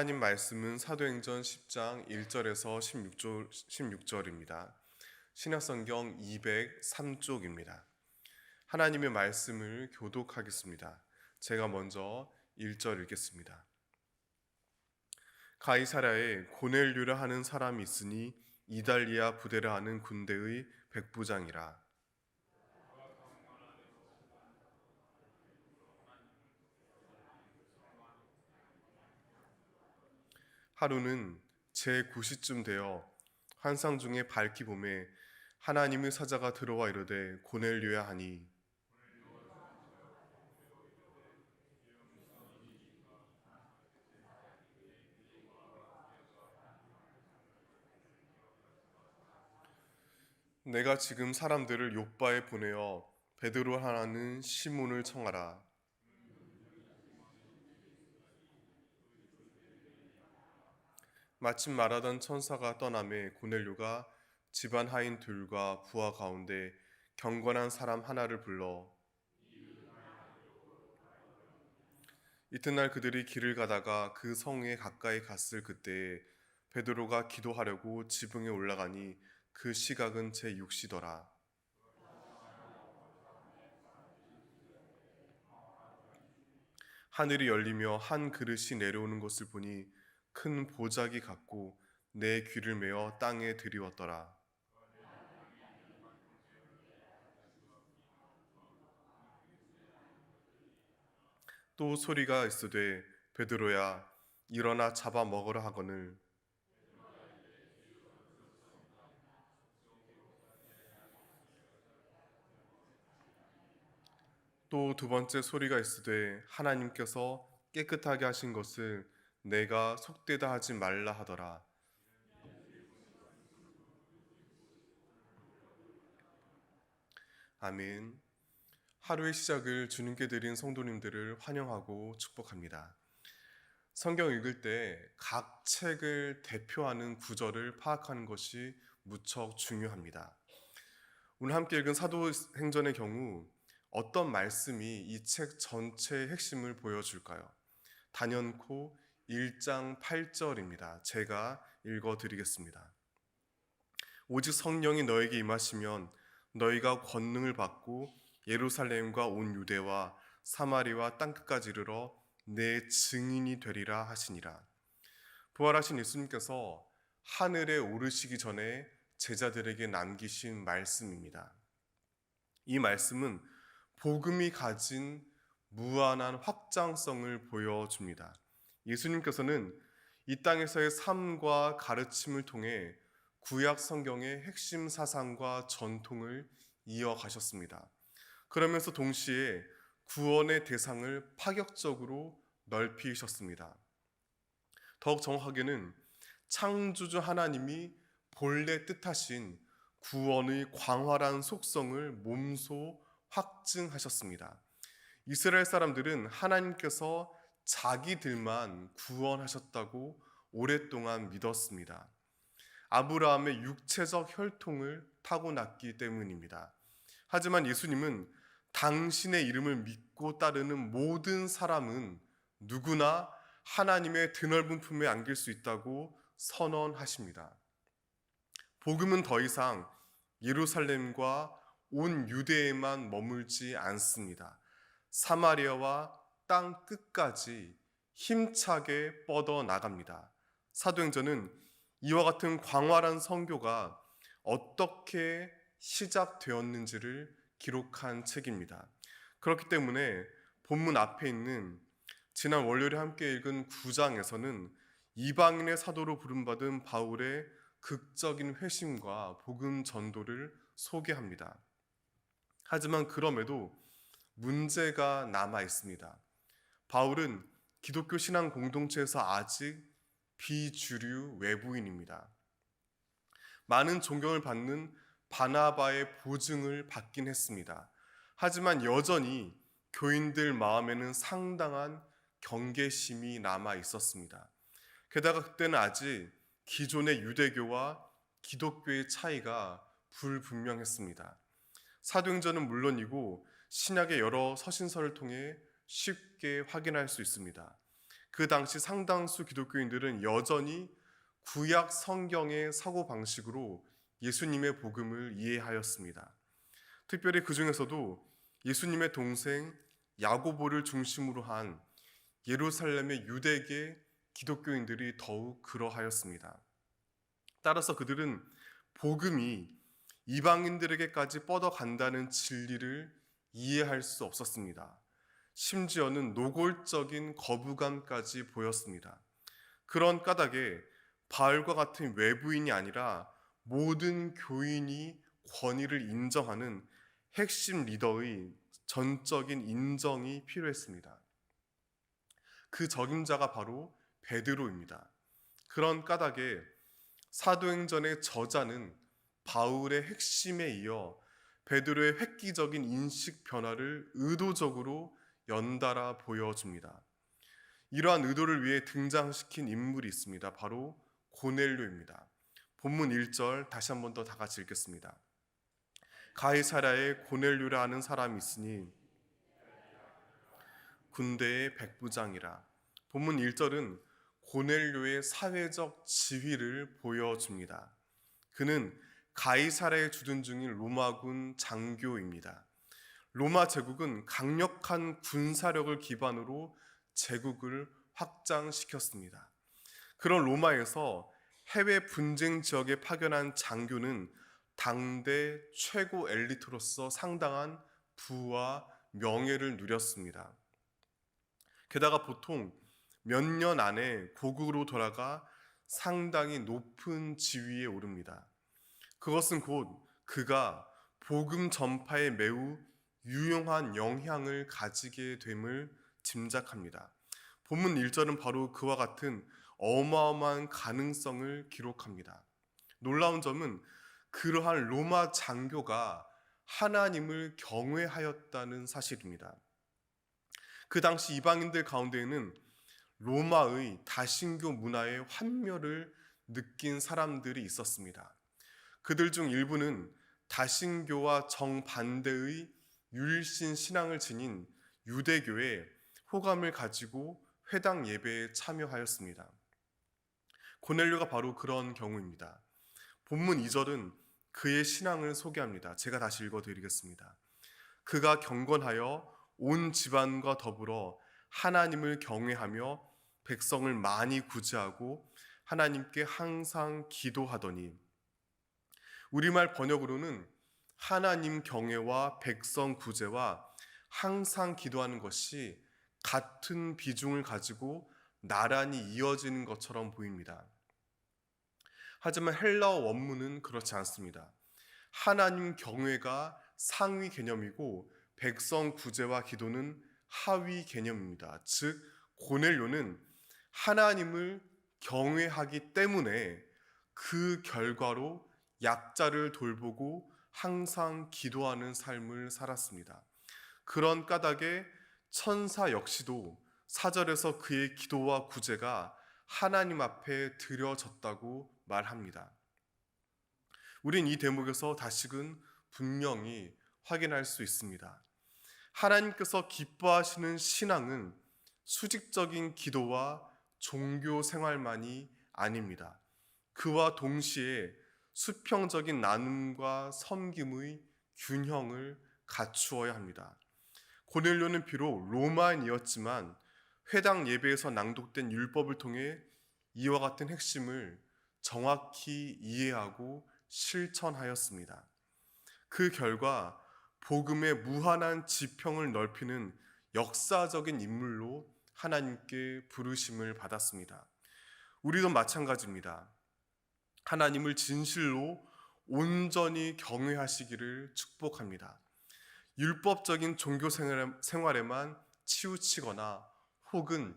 하나님 말씀은 사도행전 10장 1절에서 16절입니다. 신약성경 203쪽입니다. 하나님의 말씀을 교독하겠습니다. 제가 먼저 1절 읽겠습니다. 가이사랴에 고넬료라 하는 사람이 있으니 이달리아 부대라 하는 군대의 백부장이라. 하루는 제9시쯤 되어 환상 중에 밝기 봄에 하나님의 사자가 들어와 이르되 고넬료야 하니, 내가 지금 사람들을 욥바에 보내어 베드로 하나는 시몬을 청하라. 마침 말하던 천사가 떠나매 고넬료가 집안 하인 둘과 부하 가운데 경건한 사람 하나를 불러 이튿날 그들이 길을 가다가 그 성에 가까이 갔을 그때에 베드로가 기도하려고 지붕에 올라가니 그 시각은 제6시더라. 하늘이 열리며 한 그릇이 내려오는 것을 보니 큰 보자기 같고 내 귀를 메어 땅에 들이웠더라. 또 소리가 있으되 베드로야 일어나 잡아 먹으라 하거늘. 또 두 번째 소리가 있으되 하나님께서 깨끗하게 하신 것을 내가 속되다 하지 말라 하더라. 아멘. 하루의 시작을 주님께 드린 성도님들을 환영하고 축복합니다. 성경 읽을 때 각 책을 대표하는 구절을 파악하는 것이 무척 중요합니다. 오늘 함께 읽은 사도행전의 경우 어떤 말씀이 이 책 전체의 핵심을 보여줄까요? 단연코 1장 8절입니다. 제가 읽어드리겠습니다. 오직 성령이 너에게 임하시면 너희가 권능을 받고 예루살렘과 온 유대와 사마리와 땅끝까지 이르러 내 증인이 되리라 하시니라. 부활하신 예수님께서 하늘에 오르시기 전에 제자들에게 남기신 말씀입니다. 이 말씀은 복음이 가진 무한한 확장성을 보여줍니다. 예수님께서는 이 땅에서의 삶과 가르침을 통해 구약 성경의 핵심 사상과 전통을 이어가셨습니다. 그러면서 동시에 구원의 대상을 파격적으로 넓히셨습니다. 더욱 정확하게는 창조주 하나님이 본래 뜻하신 구원의 광활한 속성을 몸소 확증하셨습니다. 이스라엘 사람들은 하나님께서 자기들만 구원하셨다고 오랫동안 믿었습니다. 아브라함의 육체적 혈통을 타고났기 때문입니다. 하지만 예수님은 당신의 이름을 믿고 따르는 모든 사람은 누구나 하나님의 드넓은 품에 안길 수 있다고 선언하십니다. 복음은 더 이상 예루살렘과 온 유대에만 머물지 않습니다. 사마리아와 땅 끝까지 힘차게 뻗어 나갑니다. 사도행전은 이와 같은 광활한 선교가 어떻게 시작되었는지를 기록한 책입니다. 그렇기 때문에 본문 앞에 있는 지난 월요일에 함께 읽은 9장에서는 이방인의 사도로 부름받은 바울의 극적인 회심과 복음 전도를 소개합니다. 하지만 그럼에도 문제가 남아 있습니다. 바울은 기독교 신앙 공동체에서 아직 비주류 외부인입니다. 많은 존경을 받는 바나바의 보증을 받긴 했습니다. 하지만 여전히 교인들 마음에는 상당한 경계심이 남아 있었습니다. 게다가 그때는 아직 기존의 유대교와 기독교의 차이가 불분명했습니다. 사도행전은 물론이고 신약의 여러 서신서를 통해 쉽게 확인할 수 있습니다. 그 당시 상당수 기독교인들은 여전히 구약 성경의 사고방식으로 예수님의 복음을 이해하였습니다. 특별히 그 중에서도 예수님의 동생 야고보를 중심으로 한 예루살렘의 유대계 기독교인들이 더욱 그러하였습니다. 따라서 그들은 복음이 이방인들에게까지 뻗어간다는 진리를 이해할 수 없었습니다. 심지어는 노골적인 거부감까지 보였습니다. 그런 까닭에 바울과 같은 외부인이 아니라 모든 교인이 권위를 인정하는 핵심 리더의 전적인 인정이 필요했습니다. 그 적임자가 바로 베드로입니다. 그런 까닭에 사도행전의 저자는 바울의 핵심에 이어 베드로의 획기적인 인식 변화를 의도적으로 연달아 보여줍니다. 이러한 의도를 위해 등장시킨 인물이 있습니다. 바로 고넬료입니다. 본문 1절 다시 한 번 더 다 같이 읽겠습니다. 가이사랴에 고넬료라 하는 사람이 있으니 군대의 백부장이라. 본문 1절은 고넬료의 사회적 지위를 보여줍니다. 그는 가이사랴에 주둔 중인 로마군 장교입니다. 로마 제국은 강력한 군사력을 기반으로 제국을 확장시켰습니다. 그런 로마에서 해외 분쟁 지역에 파견한 장교는 당대 최고 엘리트로서 상당한 부와 명예를 누렸습니다. 게다가 보통 몇 년 안에 고국으로 돌아가 상당히 높은 지위에 오릅니다. 그것은 곧 그가 복음 전파에 매우 유용한 영향을 가지게 됨을 짐작합니다. 본문 1절은 바로 그와 같은 어마어마한 가능성을 기록합니다. 놀라운 점은 그러한 로마 장교가 하나님을 경외하였다는 사실입니다. 그 당시 이방인들 가운데에는 로마의 다신교 문화의 환멸을 느낀 사람들이 있었습니다. 그들 중 일부는 다신교와 정반대의 율신 신앙을 지닌 유대교에 호감을 가지고 회당 예배에 참여하였습니다. 고넬료가 바로 그런 경우입니다. 본문 2절은 그의 신앙을 소개합니다. 제가 다시 읽어드리겠습니다. 그가 경건하여 온 집안과 더불어 하나님을 경외하며 백성을 많이 구제하고 하나님께 항상 기도하더니. 우리말 번역으로는 하나님 경외와 백성 구제와 항상 기도하는 것이 같은 비중을 가지고 나란히 이어지는 것처럼 보입니다. 하지만 헬라어 원문은 그렇지 않습니다. 하나님 경외가 상위 개념이고 백성 구제와 기도는 하위 개념입니다. 즉 고넬료는 하나님을 경외하기 때문에 그 결과로 약자를 돌보고 항상 기도하는 삶을 살았습니다. 그런 까닭에 천사 역시도 4절에서 그의 기도와 구제가 하나님 앞에 드려졌다고 말합니다. 우린 이 대목에서 다시금 분명히 확인할 수 있습니다. 하나님께서 기뻐하시는 신앙은 수직적인 기도와 종교 생활만이 아닙니다. 그와 동시에 수평적인 나눔과 섬김의 균형을 갖추어야 합니다. 고넬료는 비록 로마인이었지만 회당 예배에서 낭독된 율법을 통해 이와 같은 핵심을 정확히 이해하고 실천하였습니다. 그 결과 복음의 무한한 지평을 넓히는 역사적인 인물로 하나님께 부르심을 받았습니다. 우리도 마찬가지입니다. 하나님을 진실로 온전히 경외하시기를 축복합니다. 율법적인 종교 생활에만 치우치거나 혹은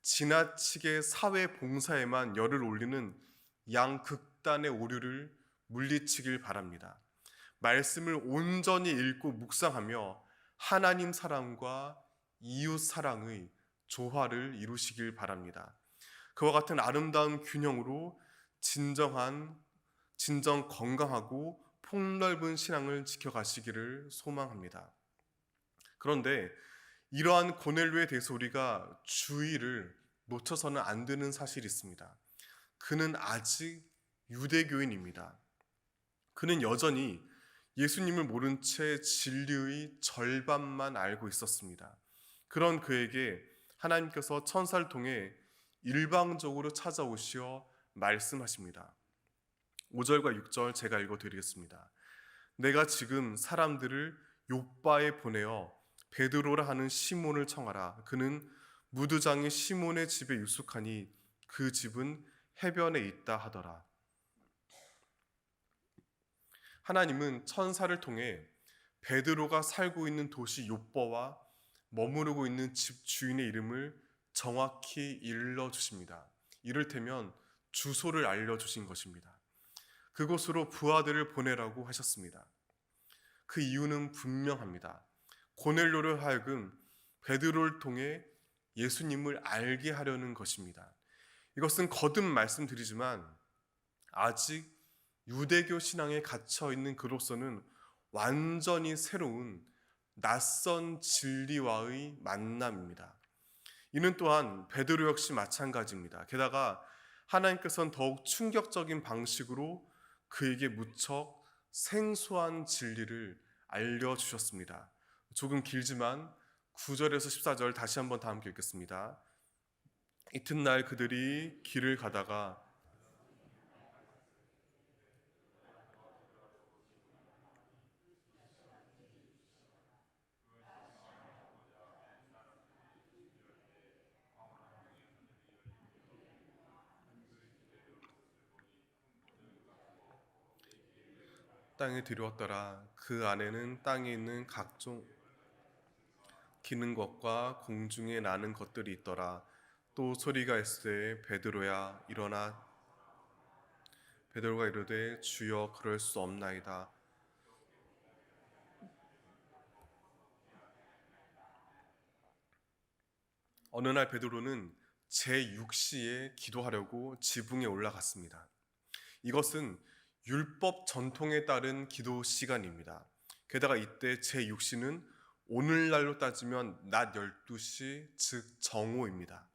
지나치게 사회 봉사에만 열을 올리는 양극단의 오류를 물리치길 바랍니다. 말씀을 온전히 읽고 묵상하며 하나님 사랑과 이웃 사랑의 조화를 이루시길 바랍니다. 그와 같은 아름다운 균형으로 진정 건강하고 폭넓은 신앙을 지켜가시기를 소망합니다. 그런데 이러한 고넬료에 대해서 우리가 주의를 놓쳐서는 안 되는 사실이 있습니다. 그는 아직 유대교인입니다. 그는 여전히 예수님을 모른 채 진리의 절반만 알고 있었습니다. 그런 그에게 하나님께서 천사를 통해 일방적으로 찾아오시어 말씀하십니다. 5절과 6절 제가 읽어드리겠습니다. 내가 지금 사람들을 욥바에 보내어 베드로라 하는 시몬을 청하라. 그는 무두장의 시몬의 집에 유숙하니 그 집은 해변에 있다 하더라. 하나님은 천사를 통해 베드로가 살고 있는 도시 욥바와 머무르고 있는 집 주인의 이름을 정확히 일러주십니다. 이를테면 주소를 알려주신 것입니다. 그곳으로 부하들을 보내라고 하셨습니다. 그 이유는 분명합니다. 고넬료를 하여금 베드로를 통해 예수님을 알게 하려는 것입니다. 이것은 거듭 말씀드리지만 아직 유대교 신앙에 갇혀 있는 그로서는 완전히 새로운 낯선 진리와의 만남입니다. 이는 또한 베드로 역시 마찬가지입니다. 게다가 하나님께서는 더욱 충격적인 방식으로 그에게 무척 생소한 진리를 알려주셨습니다. 조금 길지만 9절에서 14절 다시 한번 다 함께 읽겠습니다. 이튿날 그들이 길을 가다가 땅에 들여왔더라. 그 안에는 땅에 있는 각종 기는 것과 공중에 나는 것들이 있더라. 또 소리가 있으되 베드로야 일어나. 베드로가 이르되 주여 그럴 수 없나이다. 어느 날 베드로는 제6시에 기도하려고 지붕에 올라갔습니다. 이것은 율법 전통에 따른 기도 시간입니다. 게다가 이때 제6시는 오늘날로 따지면 낮 12시, 즉 정오입니다.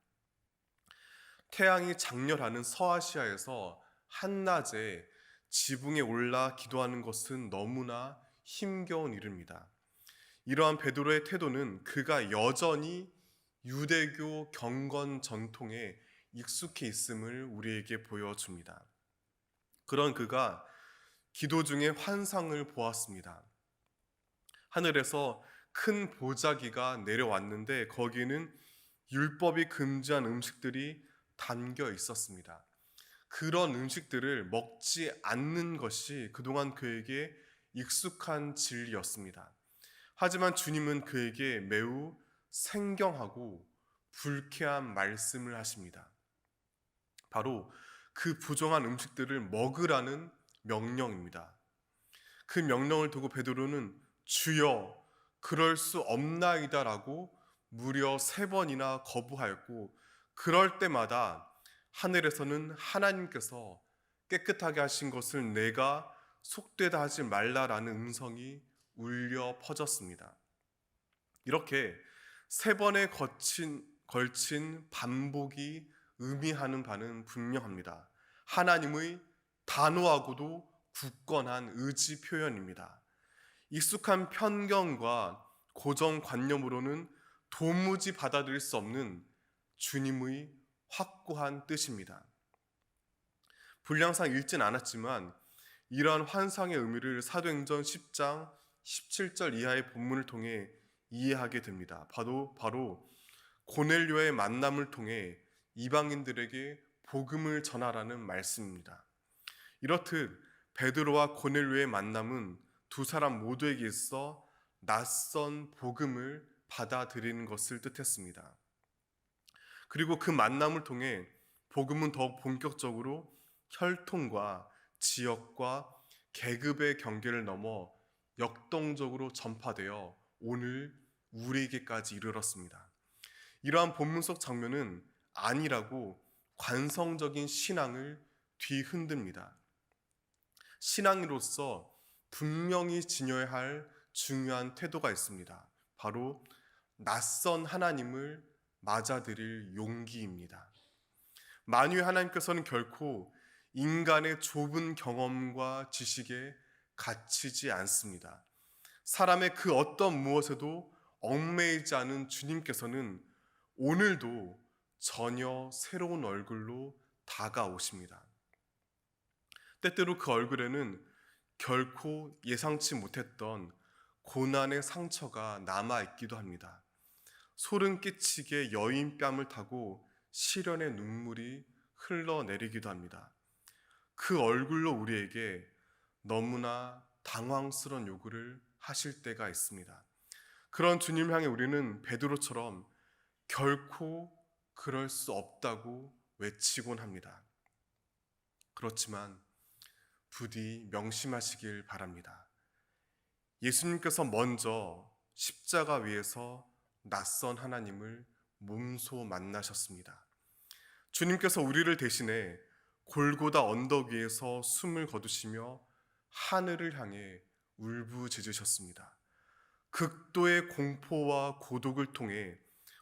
태양이 장렬하는 서아시아에서 한낮에 지붕에 올라 기도하는 것은 너무나 힘겨운 일입니다. 이러한 베드로의 태도는 그가 여전히 유대교 경건 전통에 익숙해 있음을 우리에게 보여줍니다. 그런 그가 기도 중에 환상을 보았습니다. 하늘에서 큰 보자기가 내려왔는데 거기에는 율법이 금지한 음식들이 담겨 있었습니다. 그런 음식들을 먹지 않는 것이 그동안 그에게 익숙한 진리였습니다. 하지만 주님은 그에게 매우 생경하고 불쾌한 말씀을 하십니다. 바로 그 부정한 음식들을 먹으라는 명령입니다. 그 명령을 두고 베드로는 주여 그럴 수 없나이다라고 무려 3번이나 거부하였고, 그럴 때마다 하늘에서는 하나님께서 깨끗하게 하신 것을 내가 속되다 하지 말라라는 음성이 울려 퍼졌습니다. 이렇게 3번에 걸친 반복이 의미하는 바는 분명합니다. 하나님의 단호하고도 굳건한 의지 표현입니다. 익숙한 편견과 고정관념으로는 도무지 받아들일 수 없는 주님의 확고한 뜻입니다. 분량상 읽진 않았지만 이러한 환상의 의미를 사도행전 10장 17절 이하의 본문을 통해 이해하게 됩니다. 바로 고넬료의 만남을 통해 이방인들에게 복음을 전하라는 말씀입니다. 이렇듯 베드로와 고넬료의 만남은 두 사람 모두에게 있어 낯선 복음을 받아들이는 것을 뜻했습니다. 그리고 그 만남을 통해 복음은 더욱 본격적으로 혈통과 지역과 계급의 경계를 넘어 역동적으로 전파되어 오늘 우리에게까지 이르렀습니다. 이러한 본문 속 장면은 아니라고 관성적인 신앙을 뒤흔듭니다. 신앙인으로서 분명히 지녀야 할 중요한 태도가 있습니다. 바로 낯선 하나님을 맞아들일 용기입니다. 만유의 하나님께서는 결코 인간의 좁은 경험과 지식에 갇히지 않습니다. 사람의 그 어떤 무엇에도 얽매이지 않은 주님께서는 오늘도 전혀 새로운 얼굴로 다가오십니다. 때때로 그 얼굴에는 결코 예상치 못했던 고난의 상처가 남아있기도 합니다. 소름 끼치게 여인 뺨을 타고 시련의 눈물이 흘러내리기도 합니다. 그 얼굴로 우리에게 너무나 당황스러운 요구를 하실 때가 있습니다. 그런 주님 향해 우리는 베드로처럼 결코 그럴 수 없다고 외치곤 합니다. 그렇지만 부디 명심하시길 바랍니다. 예수님께서 먼저 십자가 위에서 낯선 하나님을 몸소 만나셨습니다. 주님께서 우리를 대신해 골고다 언덕 위에서 숨을 거두시며 하늘을 향해 울부짖으셨습니다. 극도의 공포와 고독을 통해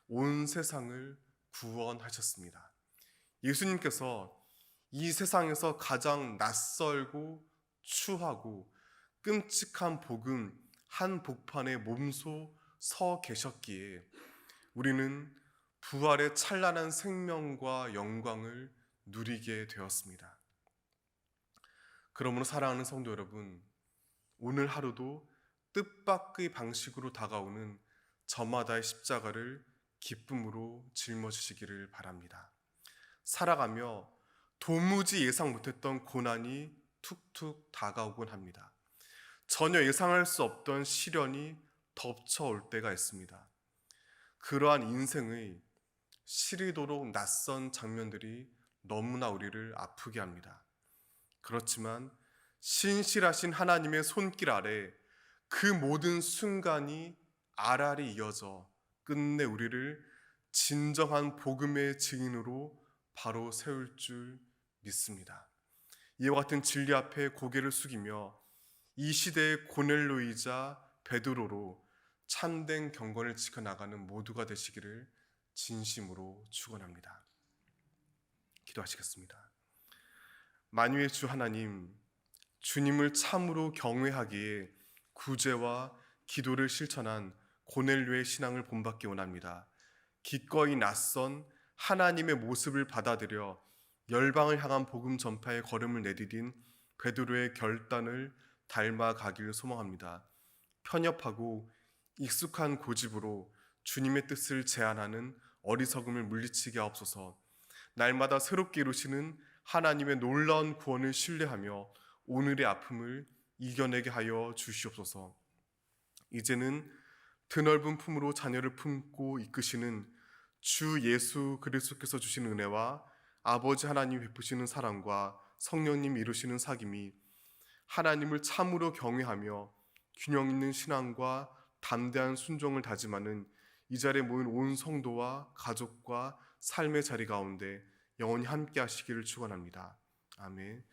온 세상을 구원하셨습니다. 예수님께서 이 세상에서 가장 낯설고 추하고 끔찍한 복음 한 복판에 몸소 서 계셨기에 우리는 부활의 찬란한 생명과 영광을 누리게 되었습니다. 그러므로 사랑하는 성도 여러분, 오늘 하루도 뜻밖의 방식으로 다가오는 저마다의 십자가를 기쁨으로 짊어지시기를 바랍니다. 살아가며 도무지 예상 못했던 고난이 툭툭 다가오곤 합니다. 전혀 예상할 수 없던 시련이 덮쳐올 때가 있습니다. 그러한 인생의 시리도록 낯선 장면들이 너무나 우리를 아프게 합니다. 그렇지만 신실하신 하나님의 손길 아래 그 모든 순간이 알알이 이어져 끝내 우리를 진정한 복음의 증인으로 바로 세울 줄 믿습니다. 이와 같은 진리 앞에 고개를 숙이며 이 시대의 고넬로이자 베드로로 참된 경건을 지켜나가는 모두가 되시기를 진심으로 축원합니다. 기도하시겠습니다. 만유의 주 하나님, 주님을 참으로 경외하기에 구제와 기도를 실천한 고넬료의 신앙을 본받기 원합니다. 기꺼이 낯선 하나님의 모습을 받아들여 열방을 향한 복음 전파의 걸음을 내디딘 베드로의 결단을 닮아가기를 소망합니다. 편협하고 익숙한 고집으로 주님의 뜻을 제안하는 어리석음을 물리치게 하옵소서. 날마다 새롭게 이루시는 하나님의 놀라운 구원을 신뢰하며 오늘의 아픔을 이겨내게 하여 주시옵소서. 이제는 드넓은 품으로 자녀를 품고 이끄시는 주 예수 그리스도께서 주시는 은혜와 아버지 하나님 베푸시는 사랑과 성령님 이루시는 사귐이 하나님을 참으로 경외하며 균형 있는 신앙과 담대한 순종을 다짐하는 이 자리에 모인 온 성도와 가족과 삶의 자리 가운데 영원히 함께 하시기를 축원합니다. 아멘.